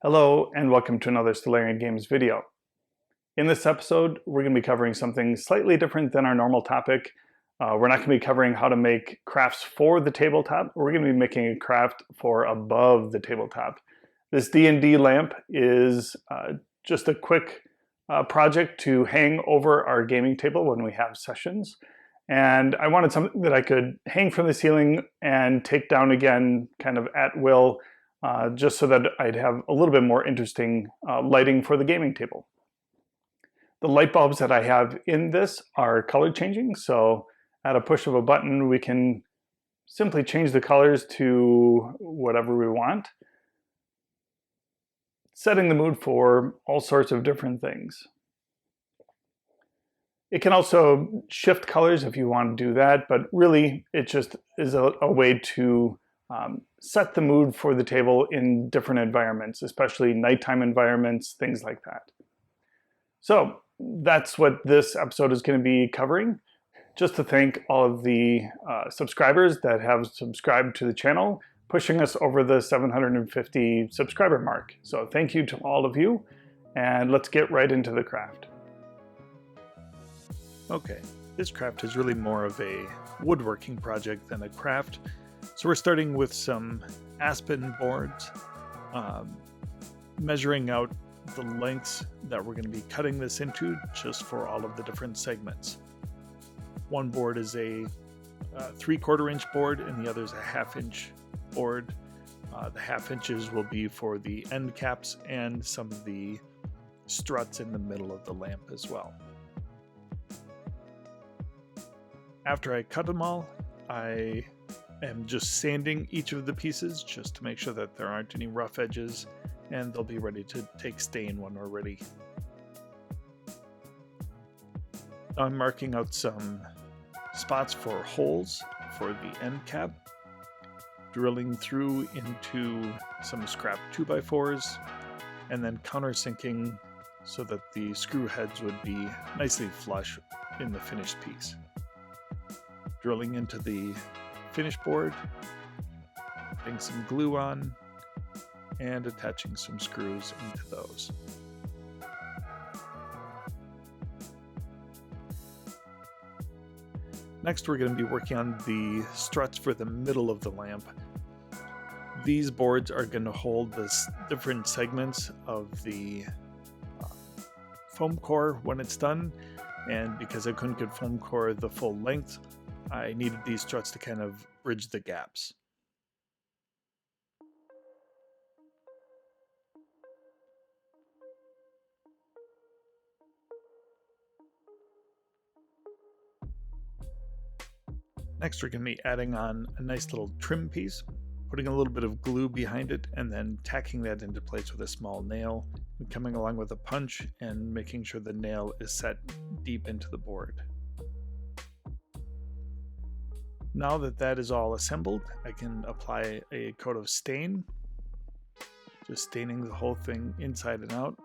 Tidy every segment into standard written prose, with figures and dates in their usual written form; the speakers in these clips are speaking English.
Hello and welcome to another Stellarian Games video. In this episode, we're going to be covering something slightly different than our normal topic. We're not going to be covering how to make crafts for the tabletop. We're going to be making a craft for above the tabletop. This D&D lamp is just a quick project to hang over our gaming table when we have sessions. And I wanted something that I could hang from the ceiling and take down again kind of at will, just so that I'd have a little bit more interesting lighting for the gaming table. The light bulbs that I have in this are color changing, so at a push of a button we can simply change the colors to whatever we want, setting the mood for all sorts of different things. It can also shift colors if you want to do that, but really it just is a way to set the mood for the table in different environments, especially nighttime environments, things like that. So that's what this episode is going to be covering. Just to thank all of the subscribers that have subscribed to the channel, pushing us over the 750 subscriber mark. So thank you to all of you, and let's get right into the craft. Okay, this craft is really more of a woodworking project than a craft. So we're starting with some aspen boards, measuring out the lengths that we're going to be cutting this into just for all of the different segments. One board is a 3/4 inch board and the other is a 1/2 inch board. The 1/2 inches will be for the end caps and some of the struts in the middle of the lamp as well. After I cut them all, I am just sanding each of the pieces just to make sure that there aren't any rough edges, and they'll be ready to take stain when we're ready. I'm marking out some spots for holes for the end cap, drilling through into some scrap 2x4s, and then countersinking so that the screw heads would be nicely flush in the finished piece. Drilling into the finished board, putting some glue on, and attaching some screws into those. Next, we're going to be working on the struts for the middle of the lamp. These boards are going to hold the different segments of the foam core when it's done, and because I couldn't get foam core the full length, I needed these struts to kind of bridge the gaps. Next, we're going to be adding on a nice little trim piece, putting a little bit of glue behind it, and then tacking that into place with a small nail, and coming along with a punch and making sure the nail is set deep into the board. Now that that is all assembled, I can apply a coat of stain, just staining the whole thing inside and out.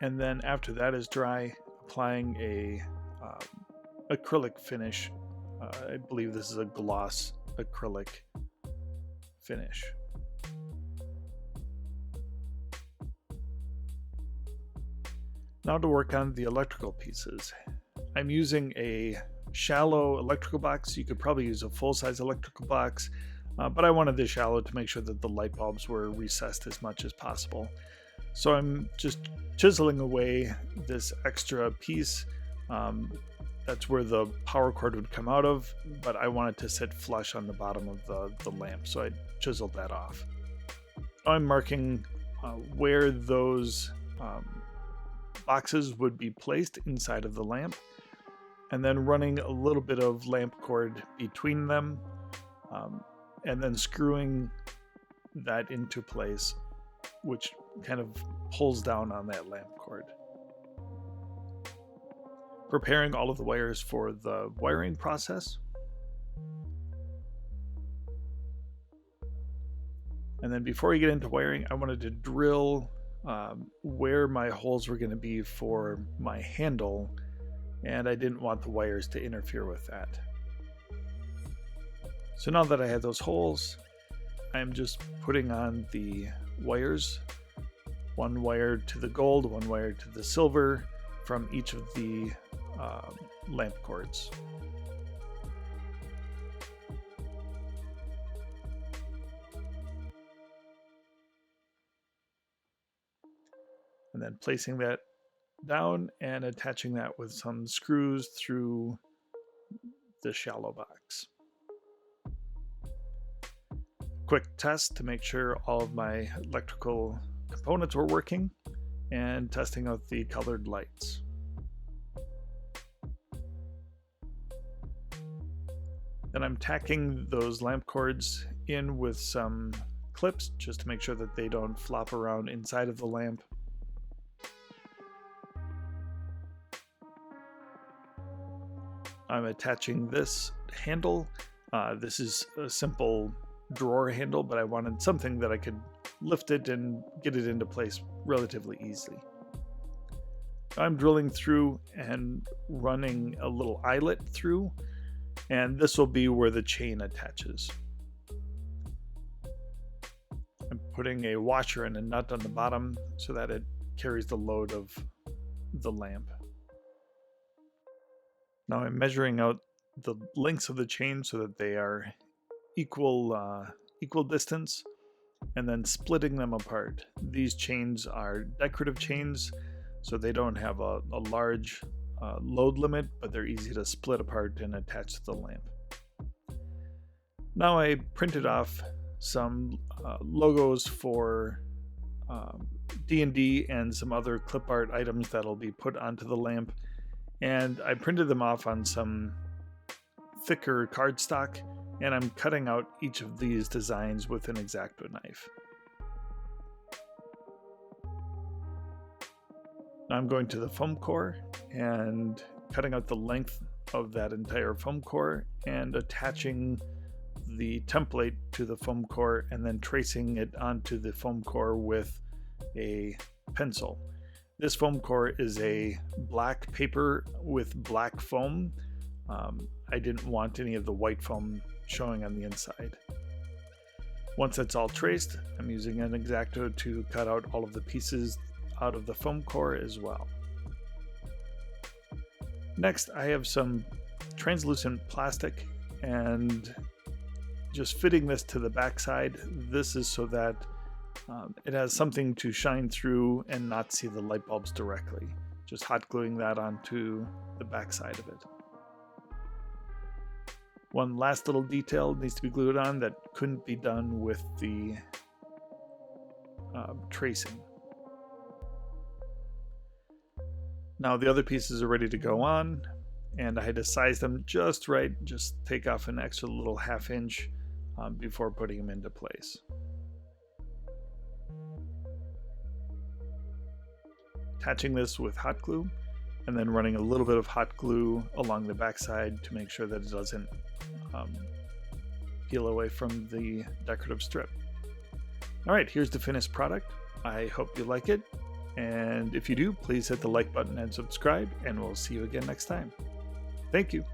And then after that is dry, applying a acrylic finish. I believe this is a gloss acrylic finish. Now to work on the electrical pieces. I'm using a shallow electrical box. You could probably use a full-size electrical box, but I wanted this shallow to make sure that the light bulbs were recessed as much as possible. So I'm just chiseling away this extra piece. That's where the power cord would come out of, but I wanted to sit flush on the bottom of the lamp, so I chiseled that off. I'm marking where those boxes would be placed inside of the lamp, and then running a little bit of lamp cord between them, and then screwing that into place, which kind of pulls down on that lamp cord. Preparing all of the wires for the wiring process. And then before you get into wiring, I wanted to drill where my holes were going to be for my handle, and I didn't want the wires to interfere with that. So now that I have those holes, I'm just putting on the wires, one wire to the gold, one wire to the silver from each of the lamp cords. And then placing that down and attaching that with some screws through the shallow box. Quick test to make sure all of my electrical components were working, and testing out the colored lights. Then I'm tacking those lamp cords in with some clips just to make sure that they don't flop around inside of the lamp. I'm attaching this handle. This is a simple drawer handle, but I wanted something that I could lift it and get it into place relatively easily. I'm drilling through and running a little eyelet through, and this will be where the chain attaches. I'm putting a washer and a nut on the bottom so that it carries the load of the lamp. Now I'm measuring out the lengths of the chain so that they are equal distance, and then splitting them apart. These chains are decorative chains, so they don't have a large load limit, but they're easy to split apart and attach to the lamp. Now I printed off some logos for D&D and some other clip art items that'll be put onto the lamp, and I printed them off on some thicker cardstock, and I'm cutting out each of these designs with an X-Acto knife. Now I'm going to the foam core and cutting out the length of that entire foam core and attaching the template to the foam core and then tracing it onto the foam core with a pencil. This foam core is a black paper with black foam. I didn't want any of the white foam showing on the inside. Once it's all traced, I'm using an X-Acto to cut out all of the pieces out of the foam core as well. Next, I have some translucent plastic and just fitting this to the backside. This is so that it has something to shine through and not see the light bulbs directly. Just hot gluing that onto the backside of it. One last little detail needs to be glued on that couldn't be done with the tracing. Now the other pieces are ready to go on, and I had to size them just right, just take off an extra little ½ inch before putting them into place. Attaching this with hot glue, and then running a little bit of hot glue along the backside to make sure that it doesn't peel away from the decorative strip. Alright, here's the finished product. I hope you like it, and if you do, please hit the like button and subscribe, and we'll see you again next time. Thank you.